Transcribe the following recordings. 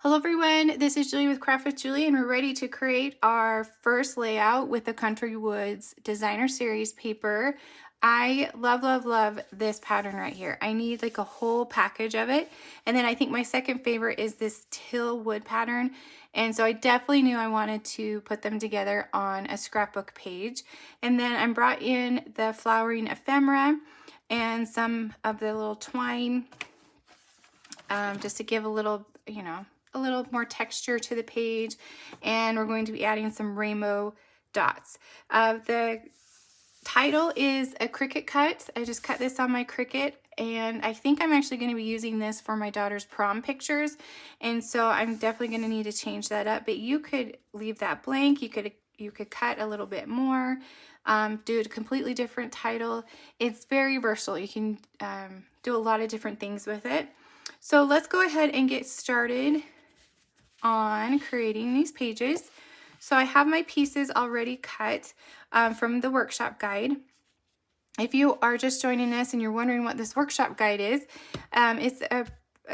Hello everyone, this is Julie with Craft with Julie, and we're ready to create our first layout with the Country Woods Designer Series paper. I love this pattern right here. I need like a whole package of it. And then I think my second favorite is this teal wood pattern. And so I definitely knew I wanted to put them together on a scrapbook page. And then I brought in the flowering ephemera and some of the little twine just to give a little, a little more texture to the page. And we're going to be adding some rainbow dots. The title is a Cricut cut. I just cut this on my Cricut, and I think I'm actually going to be using this for my daughter's prom pictures, and so I'm definitely going to need to change that up. But you could leave that blank. You could cut a little bit more, do a completely different title. It's very versatile. You can do a lot of different things with it. So let's go ahead and get started on creating these pages. So I have my pieces already cut from the workshop guide. If you are just joining us and you're wondering what this workshop guide is, it's a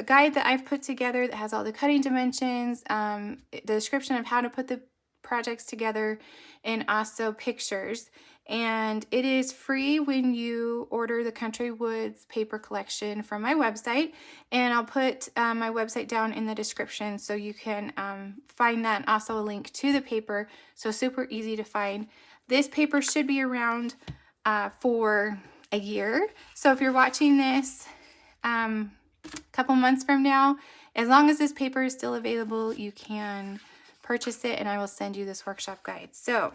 guide that I've put together that has all the cutting dimensions, the description of how to put the projects together, and also pictures. And it is free when you order the Country Woods paper collection from my website, and I'll put my website down in the description so you can find that, and also a link to the paper, so super easy to find. This paper should be around for a year, so if you're watching this a couple months from now, as long as this paper is still available, you can purchase it and I will send you this workshop guide. So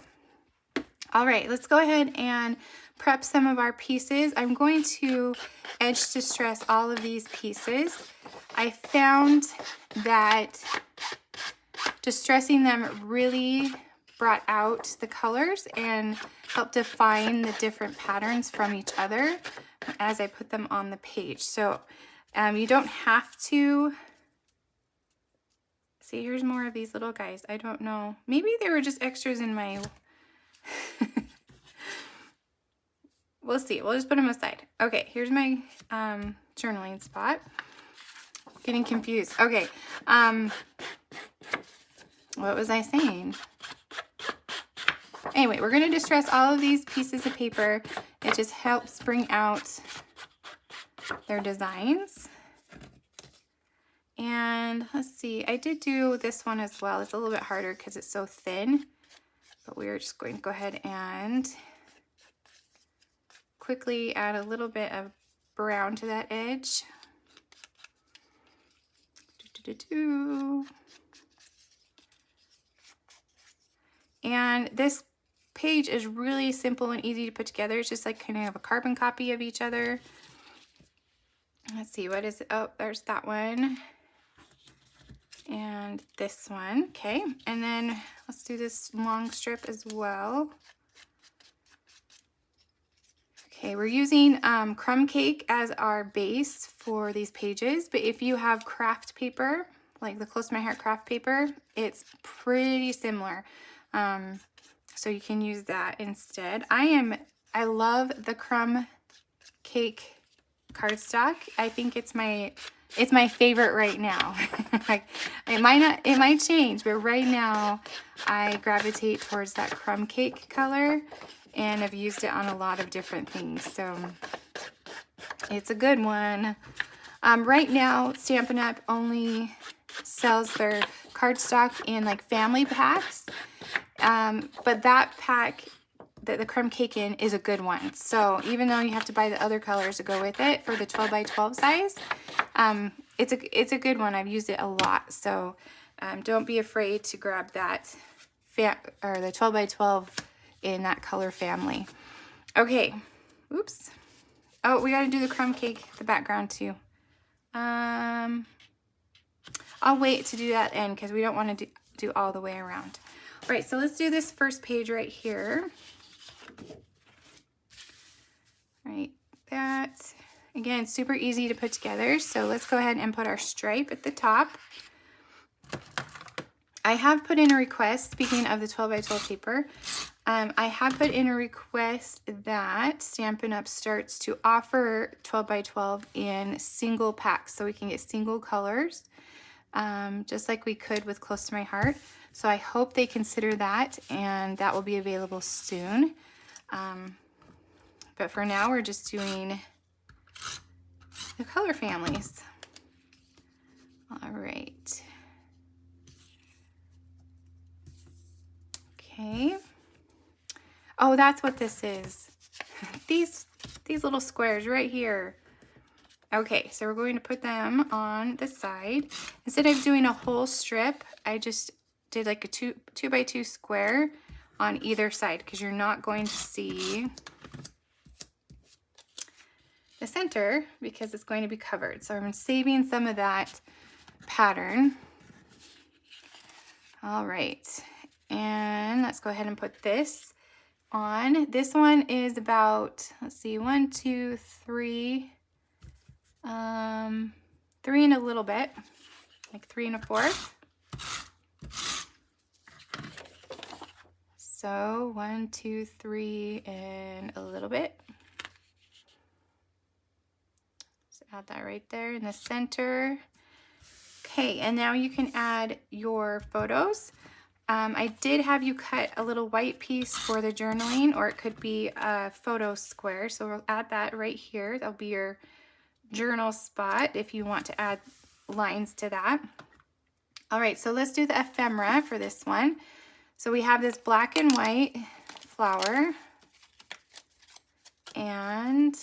all right, let's go ahead and prep some of our pieces. I'm going to edge distress all of these pieces. I found that distressing them really brought out the colors and helped define the different patterns from each other as I put them on the page. So you don't have to. See, here's more of these little guys. I don't know. Maybe they were just extras in my... We'll see. We'll just put them aside. Okay, here's my journaling spot. Getting confused. Okay. What was I saying? Anyway, we're going to distress all of these pieces of paper. It just helps bring out their designs. And let's see, I did do this one as well. It's a little bit harder because it's so thin, but we're just going to go ahead and quickly add a little bit of brown to that edge. And this page is really simple and easy to put together. It's just like kind of a carbon copy of each other. Let's see, what is it? Oh, there's that one. And this one. Okay, and then let's do this long strip as well. Okay, we're using crumb cake as our base for these pages, but if you have craft paper, like the Close to My Heart craft paper, it's pretty similar. So you can use that instead. I love the crumb cake cardstock. I think it's my favorite right now. Like it might change, but right now I gravitate towards that crumb cake color, and I've used it on a lot of different things, so it's a good one. Right now Stampin' Up! Only sells their cardstock in like family packs, but that pack that the crumb cake in is a good one. So even though you have to buy the other colors to go with it for the 12 by 12 size, it's a good one. I've used it a lot, so don't be afraid to grab that or the 12 by 12 in that color family. Okay, oops. Oh, we got to do the crumb cake, the background too. I'll wait to do that end because we don't want to do all the way around. All right, so let's do this first page right here. Right, that. Again, super easy to put together. So let's go ahead and put our stripe at the top. I have put in a request, speaking of the 12 by 12 paper, I have put in a request that Stampin' Up! Starts to offer 12 by 12 in single packs so we can get single colors. just like we could with Close to My Heart. So I hope they consider that, and that will be available soon. But for now, we're just doing the color families. All right. Okay. Oh, that's what this is. These little squares right here. Okay, so we're going to put them on the side. Instead of doing a whole strip, I just did like a two by two square on either side, because you're not going to see the center because it's going to be covered. So I'm saving some of that pattern. All right, and let's go ahead and put this on. This one is about, let's see, 1, 2, 3, 3 and a little bit, like 3 1/4. So 1, 2, 3 and a little bit. Just add that right there in the center. Okay, and now you can add your photos. I did have you cut a little white piece for the journaling, or it could be a photo square. So we'll add that right here. That'll be your journal spot if you want to add lines to that. All right, so let's do the ephemera for this one. So we have this black and white flower, and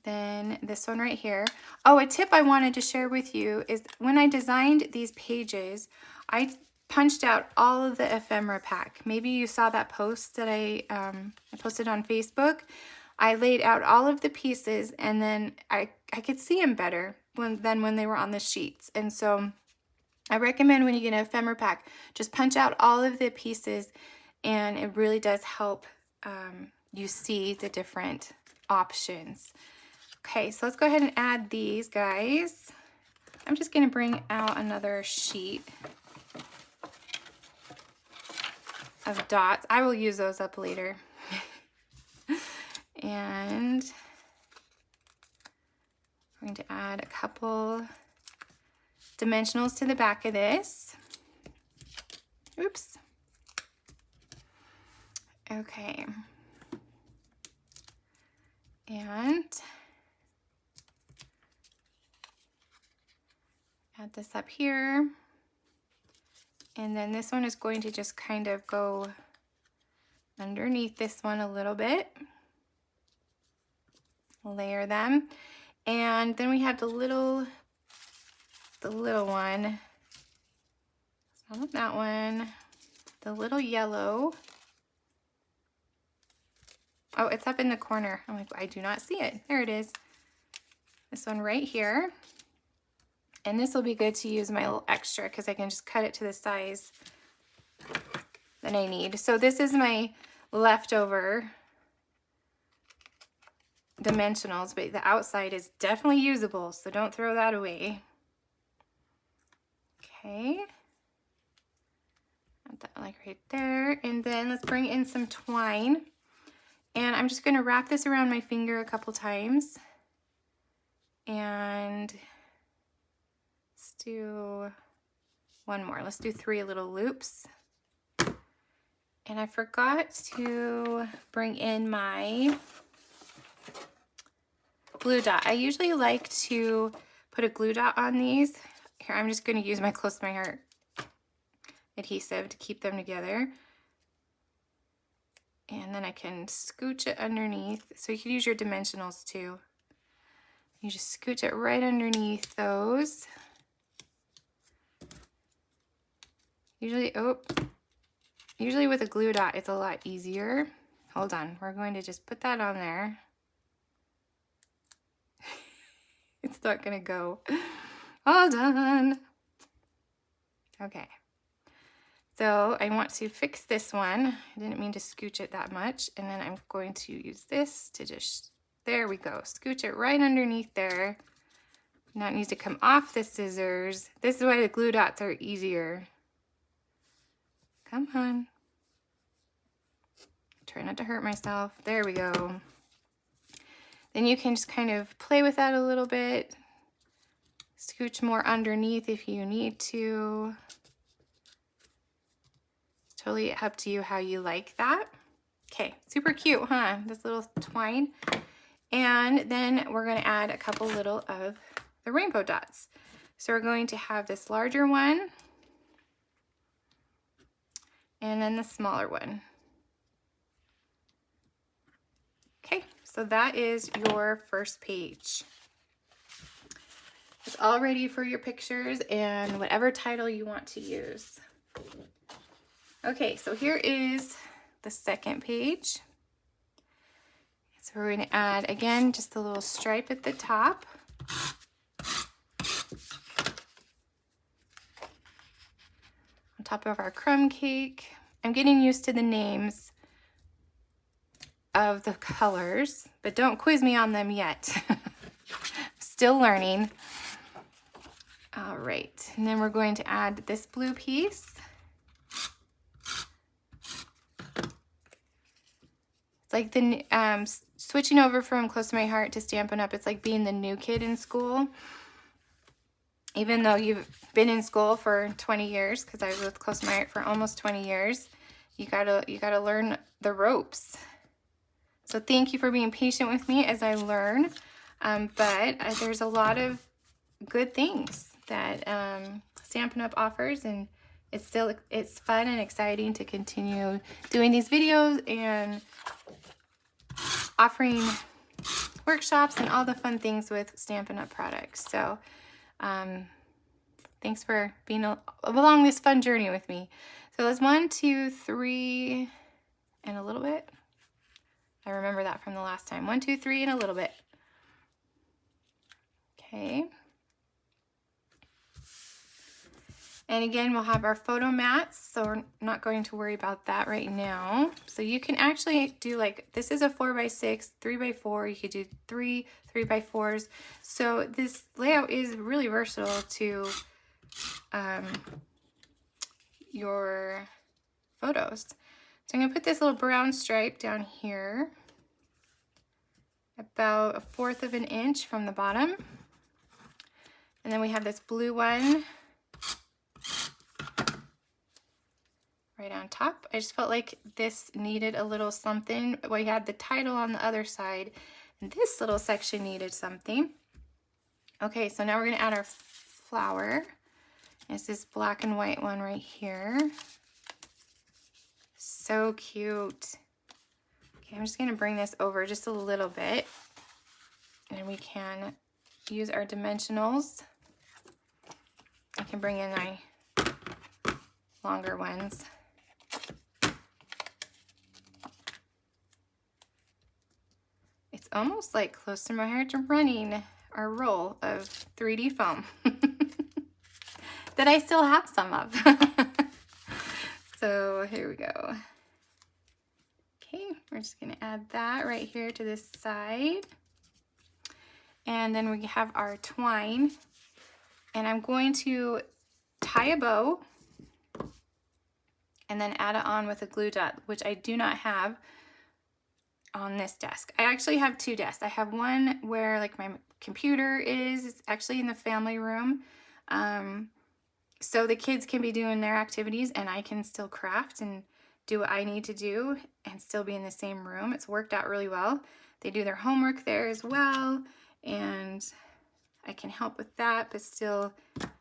then this one right here. Oh, a tip I wanted to share with you is when I designed these pages, I punched out all of the ephemera pack. Maybe you saw that post that I posted on Facebook. I laid out all of the pieces, and then I could see them better than when they were on the sheets. And so I recommend when you get an ephemera pack, just punch out all of the pieces, and it really does help you see the different options. Okay, so let's go ahead and add these guys. I'm just going to bring out another sheet of dots. I will use those up later. And I'm going to add a couple dimensionals to the back of this. Oops. Okay. And add this up here. And then this one is going to just kind of go underneath this one a little bit. Layer them. And then we have the little one. It's not that one. The little yellow. Oh, it's up in the corner. I'm like, I do not see it. There it is. This one right here. And this will be good to use my little extra because I can just cut it to the size that I need. So this is my leftover dimensionals, but the outside is definitely usable, so don't throw that away. Okay. Put that like right there. And then let's bring in some twine. And I'm just going to wrap this around my finger a couple times. And let's do one more. Let's do 3 little loops. And I forgot to bring in my glue dot. I usually like to put a glue dot on these. Here, I'm just going to use my Close to My Heart adhesive to keep them together. And then I can scooch it underneath. So you can use your dimensionals too. You just scooch it right underneath those. Usually with a glue dot, it's a lot easier. Hold on, we're going to just put that on there. It's not gonna go. Hold on. Okay. So I want to fix this one. I didn't mean to scooch it that much. And then I'm going to use this to just, there we go. Scooch it right underneath there. Now it needs to come off the scissors. This is why the glue dots are easier. Come on. Try not to hurt myself. There we go. Then you can just kind of play with that a little bit. Scooch more underneath if you need to. It's totally up to you how you like that. Okay, super cute, huh? This little twine. And then we're going to add a couple little of the rainbow dots. So we're going to have this larger one and then the smaller one. Okay, so that is your first page. It's all ready for your pictures and whatever title you want to use. Okay, so here is the second page. So we're going to add, again, just a little stripe at the top. On top of our crumb cake. I'm getting used to the names of the colors, but don't quiz me on them yet. Still learning. All right, and then we're going to add this blue piece. It's like the switching over from Close to My Heart to Stampin' Up. It's like being the new kid in school. Even though you've been in school for 20 years, because I was with Close to My Heart for almost 20 years, you gotta learn the ropes. So thank you for being patient with me as I learn. But there's a lot of good things that Stampin' Up offers, and it's fun and exciting to continue doing these videos and offering workshops and all the fun things with Stampin' Up products. So thanks for being along this fun journey with me. So there's 1, 2, 3, and a little bit. I remember that from the last time. 1, 2, 3, and a little bit. Okay. And again, we'll have our photo mats, so we're not going to worry about that right now. So you can actually do, like, this is a 4x6, 3x4. You could do 3 3x4s. So this layout is really versatile to your photos. So I'm going to put this little brown stripe down here, about 1/4 of an inch from the bottom. And then we have this blue one right on top. I just felt like this needed a little something. We had the title on the other side, and this little section needed something. Okay, so now we're going to add our flower. It's this black and white one right here. So cute. Okay, I'm just going to bring this over just a little bit, and we can use our dimensionals. I can bring in my longer ones. It's almost like Close to My Heart running our roll of 3D foam that I still have some of. So here we go. Okay, we're just going to add that right here to this side. And then we have our twine. And I'm going to tie a bow and then add it on with a glue dot, which I do not have on this desk. I actually have 2 desks. I have one where, like, my computer is. It's actually in the family room. So the kids can be doing their activities and I can still craft and do what I need to do and still be in the same room. It's worked out really well. They do their homework there as well, and I can help with that, but still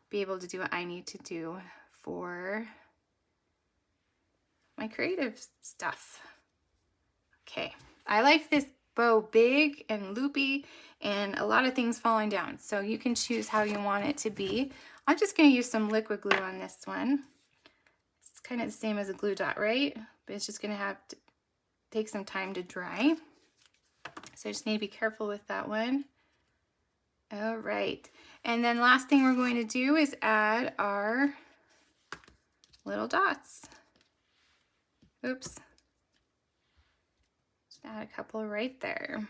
be able to do what I need to do for my creative stuff. Okay, I like this bow big and loopy and a lot of things falling down, so you can choose how you want it to be. I'm just going to use some liquid glue on this one. It's kind of the same as a glue dot, right? But it's just going to have to take some time to dry. So I just need to be careful with that one. All right. And then last thing we're going to do is add our little dots. Oops. Just add a couple right there.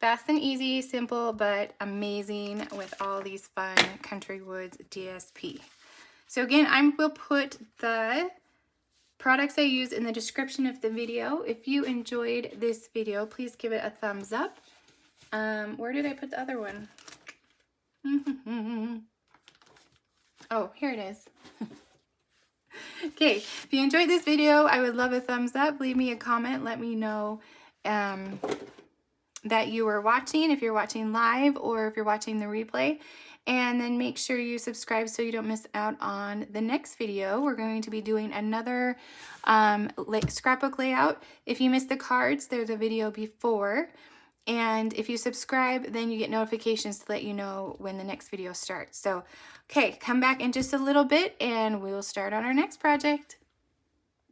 Fast and easy, simple, but amazing with all these fun Country Woods DSP. So again, I will put the products I use in the description of the video. If you enjoyed this video, please give it a thumbs up. Where did I put the other one? Oh, here it is. Okay, if you enjoyed this video, I would love a thumbs up. Leave me a comment. Let me know that you were watching, if you're watching live or if you're watching the replay. And then make sure you subscribe so you don't miss out on the next video. We're going to be doing another scrapbook layout. If you missed the cards, there's a video before. And if you subscribe, then you get notifications to let you know when the next video starts. So, okay, come back in just a little bit and we will start on our next project.